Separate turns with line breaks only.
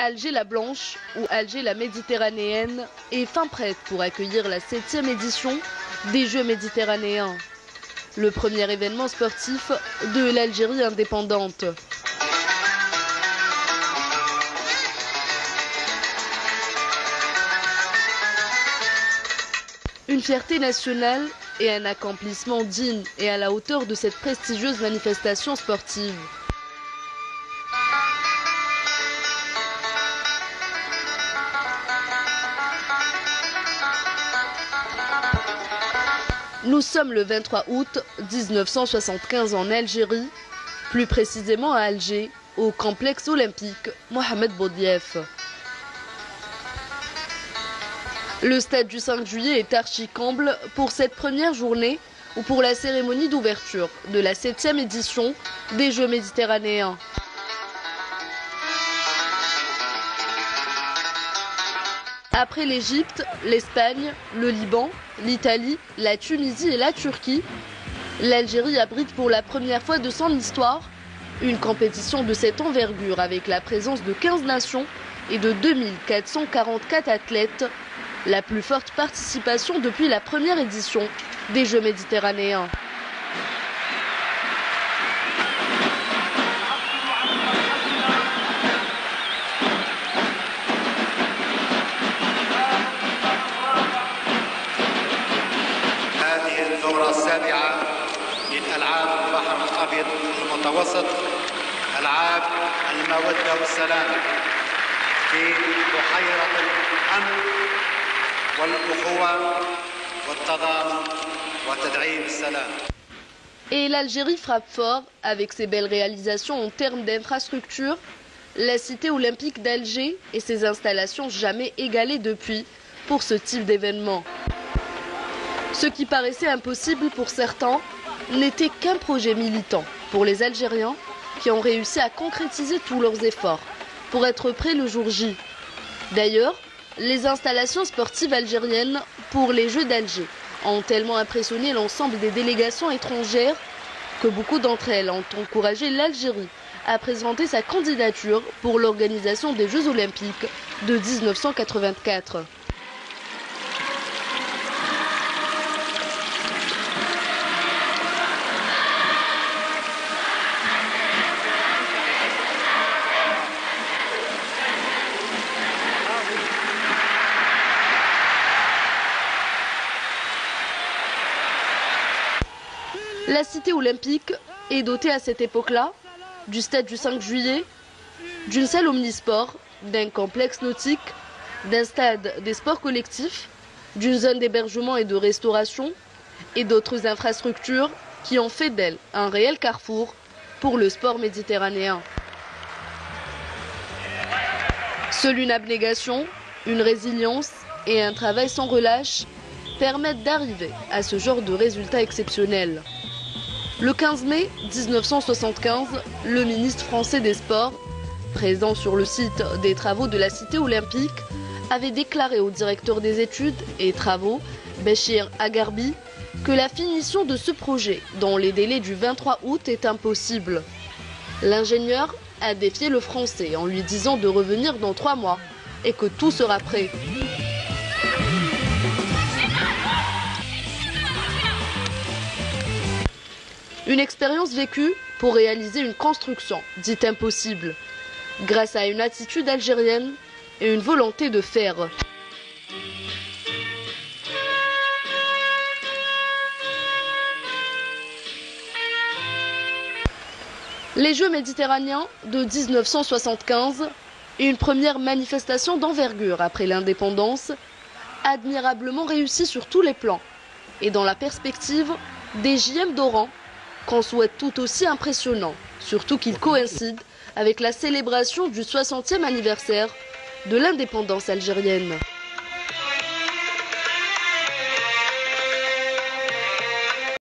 Alger la Blanche ou Alger la Méditerranéenne est fin prête pour accueillir la 7e édition des Jeux méditerranéens. Le premier événement sportif de l'Algérie indépendante. Une fierté nationale et un accomplissement digne et à la hauteur de cette prestigieuse manifestation sportive. Nous sommes le 23 août 1975 en Algérie, plus précisément à Alger, au complexe olympique Mohamed Boudiaf. Le stade du 5 juillet est archi-comble pour cette première journée ou pour la cérémonie d'ouverture de la 7e édition des Jeux méditerranéens. Après l'Égypte, l'Espagne, le Liban, l'Italie, la Tunisie et la Turquie, l'Algérie abrite pour la première fois de son histoire une compétition de cette envergure avec la présence de 15 nations et de 2444 athlètes, la plus forte participation depuis la première édition des Jeux méditerranéens.
الدورة السابعة للألعاب البحر الأبيض المتوسط ألعاب المودة والسلام في بحيرة الأمن والأخوة والتضامن وتدعيم السلام.
Et l'Algérie frappe fort avec ses belles réalisations en termes d'infrastructures, la cité olympique d'Alger et ses installations jamais égalées depuis pour ce type d'événement. Ce qui paraissait impossible pour certains n'était qu'un projet militant pour les Algériens qui ont réussi à concrétiser tous leurs efforts pour être prêts le jour J. D'ailleurs, les installations sportives algériennes pour les Jeux d'Alger ont tellement impressionné l'ensemble des délégations étrangères que beaucoup d'entre elles ont encouragé l'Algérie à présenter sa candidature pour l'organisation des Jeux olympiques de 1984. La cité olympique est dotée à cette époque-là du stade du 5 juillet, d'une salle omnisport, d'un complexe nautique, d'un stade des sports collectifs, d'une zone d'hébergement et de restauration et d'autres infrastructures qui ont fait d'elle un réel carrefour pour le sport méditerranéen. Seule une abnégation, une résilience et un travail sans relâche permettent d'arriver à ce genre de résultats exceptionnels. Le 15 mai 1975, le ministre français des Sports, présent sur le site des travaux de la cité olympique, avait déclaré au directeur des études et travaux, Béchir Agarbi, que la finition de ce projet dans les délais du 23 août est impossible. L'ingénieur a défié le français en lui disant de revenir dans 3 mois et que tout sera prêt. Une expérience vécue pour réaliser une construction dite impossible, grâce à une attitude algérienne et une volonté de faire. Les Jeux méditerranéens de 1975 et une première manifestation d'envergure après l'indépendance, admirablement réussie sur tous les plans et dans la perspective des JM d'Oran, qu'on souhaite tout aussi impressionnant, surtout qu'il coïncide avec la célébration du 60e anniversaire de l'indépendance algérienne.